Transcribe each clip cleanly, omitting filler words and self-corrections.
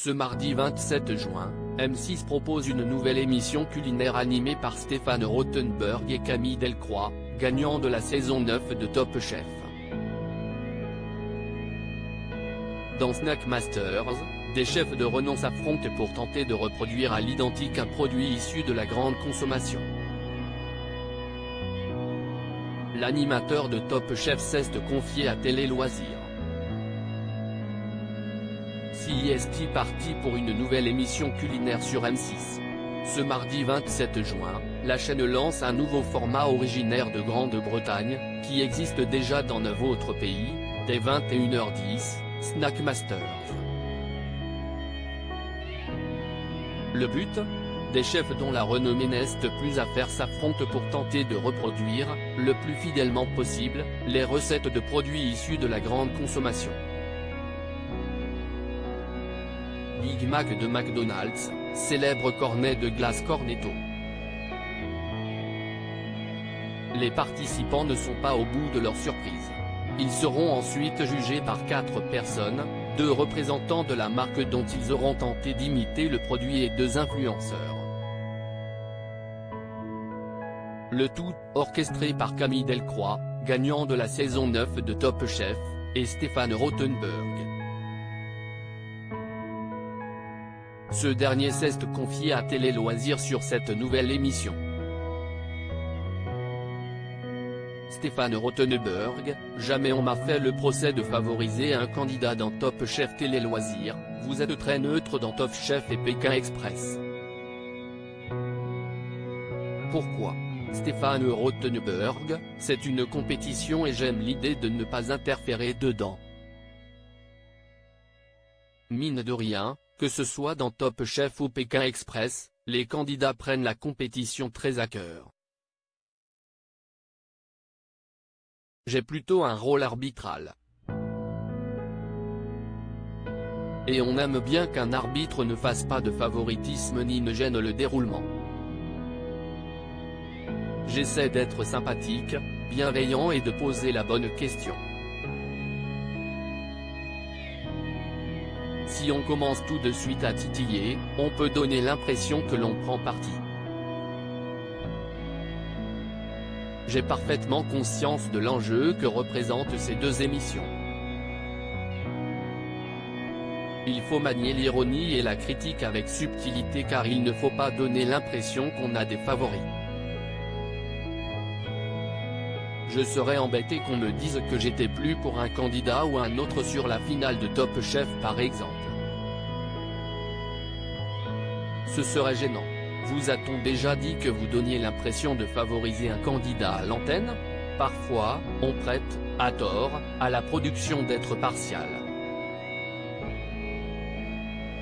Ce mardi 27 juin, M6 propose une nouvelle émission culinaire animée par Stéphane Rothenberg et Camille Delcroix, gagnants de la saison 9 de Top Chef. Dans Snack Masters, des chefs de renom s'affrontent pour tenter de reproduire à l'identique un produit issu de la grande consommation. L'animateur de Top Chef s'est confié à Télé Loisirs. CIST parti pour une nouvelle émission culinaire sur M6. Ce mardi 27 juin, la chaîne lance un nouveau format originaire de Grande-Bretagne, qui existe déjà dans 9 autres pays, dès 21h10, Snack Masters. Le but ? Des chefs dont la renommée n'est plus à faire s'affrontent pour tenter de reproduire, le plus fidèlement possible, les recettes de produits issus de la grande consommation. Big Mac de McDonald's, célèbre cornet de glace Cornetto. Les participants ne sont pas au bout de leur surprise. Ils seront ensuite jugés par 4 personnes, 2 représentants de la marque dont ils auront tenté d'imiter le produit et 2 influenceurs. Le tout, orchestré par Camille Delcroix, gagnant de la saison 9 de Top Chef, et Stéphane Rothenberg. Ce dernier s'est confié à Télé Loisirs sur cette nouvelle émission. Stéphane Rothenberg, jamais on m'a fait le procès de favoriser un candidat dans Top Chef Télé Loisirs, vous êtes très neutre dans Top Chef et Pékin Express. Pourquoi ? Stéphane Rothenberg, c'est une compétition et j'aime l'idée de ne pas interférer dedans. Mine de rien, que ce soit dans Top Chef ou Pékin Express, les candidats prennent la compétition très à cœur. J'ai plutôt un rôle arbitral. Et on aime bien qu'un arbitre ne fasse pas de favoritisme ni ne gêne le déroulement. J'essaie d'être sympathique, bienveillant et de poser la bonne question. Si on commence tout de suite à titiller, on peut donner l'impression que l'on prend parti. J'ai parfaitement conscience de l'enjeu que représentent ces 2 émissions. Il faut manier l'ironie et la critique avec subtilité car il ne faut pas donner l'impression qu'on a des favoris. Je serais embêté qu'on me dise que j'étais plus pour un candidat ou un autre sur la finale de Top Chef par exemple. Ce serait gênant. Vous a-t-on déjà dit que vous donniez l'impression de favoriser un candidat à l'antenne ? Parfois, on prête, à tort, à la production d'être partial.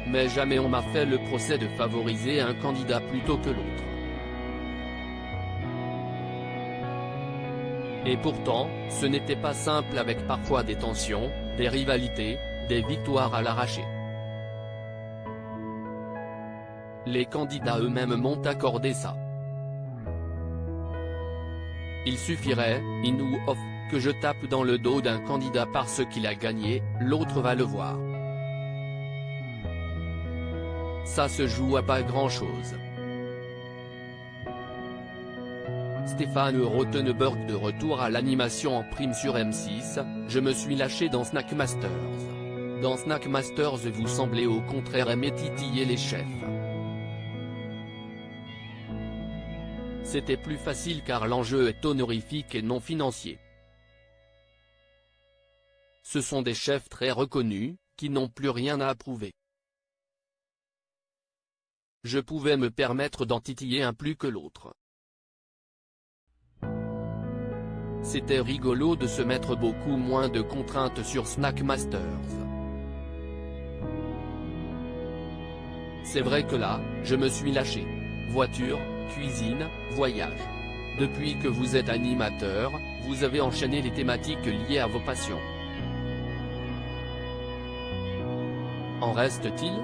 Mais jamais on m'a fait le procès de favoriser un candidat plutôt que l'autre. Et pourtant, ce n'était pas simple avec parfois des tensions, des rivalités, des victoires à l'arraché. Les candidats eux-mêmes m'ont accordé ça. Il suffirait, in ou off, que je tape dans le dos d'un candidat parce qu'il a gagné, l'autre va le voir. Ça se joue à pas grand-chose. Stéphane Rothenberg de retour à l'animation en prime sur M6, je me suis lâché dans Snack Masters. Dans Snack Masters vous semblez au contraire aimer titiller les chefs. C'était plus facile car l'enjeu est honorifique et non financier. Ce sont des chefs très reconnus, qui n'ont plus rien à approuver. Je pouvais me permettre d'en titiller un plus que l'autre. C'était rigolo de se mettre beaucoup moins de contraintes sur Snack Masters. C'est vrai que là, je me suis lâché. Voiture, cuisine, voyage. Depuis que vous êtes animateur, vous avez enchaîné les thématiques liées à vos passions. En reste-t-il ?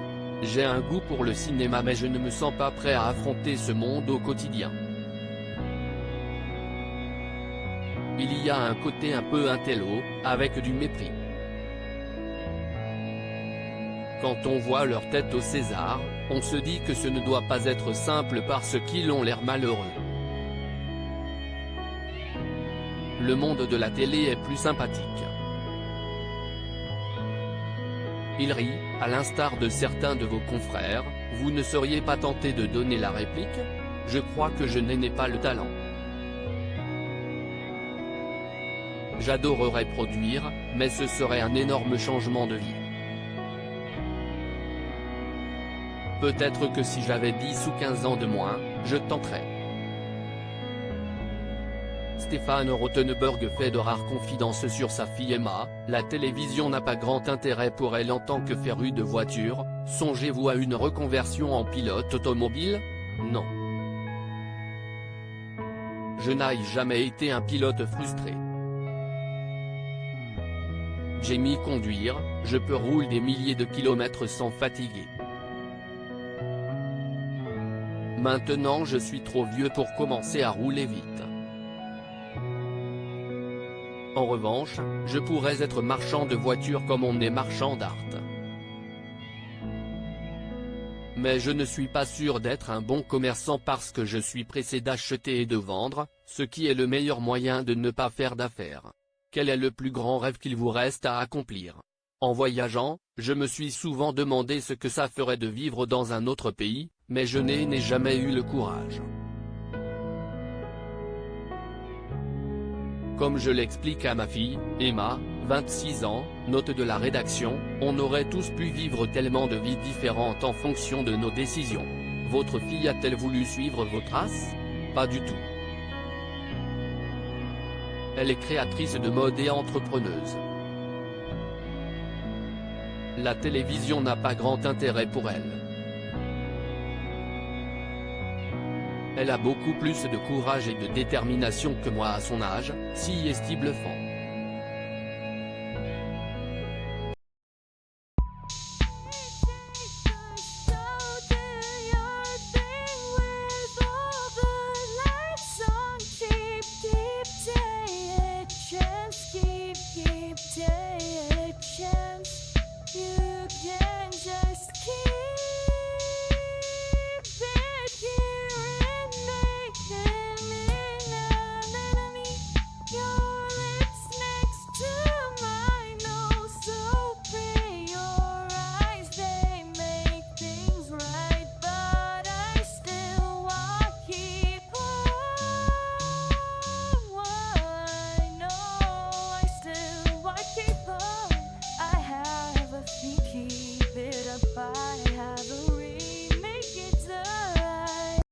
J'ai un goût pour le cinéma mais je ne me sens pas prêt à affronter ce monde au quotidien. Il y a un côté un peu intello, avec du mépris. Quand on voit leur tête au César, on se dit que ce ne doit pas être simple parce qu'ils ont l'air malheureux. Le monde de la télé est plus sympathique. Il rit, à l'instar de certains de vos confrères. Vous ne seriez pas tenté de donner la réplique ? Je crois que je n'ai pas le talent. J'adorerais produire, mais ce serait un énorme changement de vie. Peut-être que si j'avais 10 ou 15 ans de moins, je tenterais. Stéphane Rothenberg fait de rares confidences sur sa fille Emma. La télévision n'a pas grand intérêt pour elle en tant que férue de voiture. Songez-vous à une reconversion en pilote automobile ? Non. Je n'ai jamais été un pilote frustré. J'aime conduire, je peux rouler des milliers de kilomètres sans fatiguer. Maintenant je suis trop vieux pour commencer à rouler vite. En revanche, je pourrais être marchand de voitures comme on est marchand d'art. Mais je ne suis pas sûr d'être un bon commerçant parce que je suis pressé d'acheter et de vendre, ce qui est le meilleur moyen de ne pas faire d'affaires. Quel est le plus grand rêve qu'il vous reste à accomplir? En voyageant, je me suis souvent demandé ce que ça ferait de vivre dans un autre pays, mais je n'ai jamais eu le courage. Comme je l'explique à ma fille, Emma, 26 ans, note de la rédaction, on aurait tous pu vivre tellement de vies différentes en fonction de nos décisions. Votre fille a-t-elle voulu suivre vos traces? Pas du tout. Elle est créatrice de mode et entrepreneuse. La télévision n'a pas grand intérêt pour elle. Elle a beaucoup plus de courage et de détermination que moi à son âge, si est-il bluffant.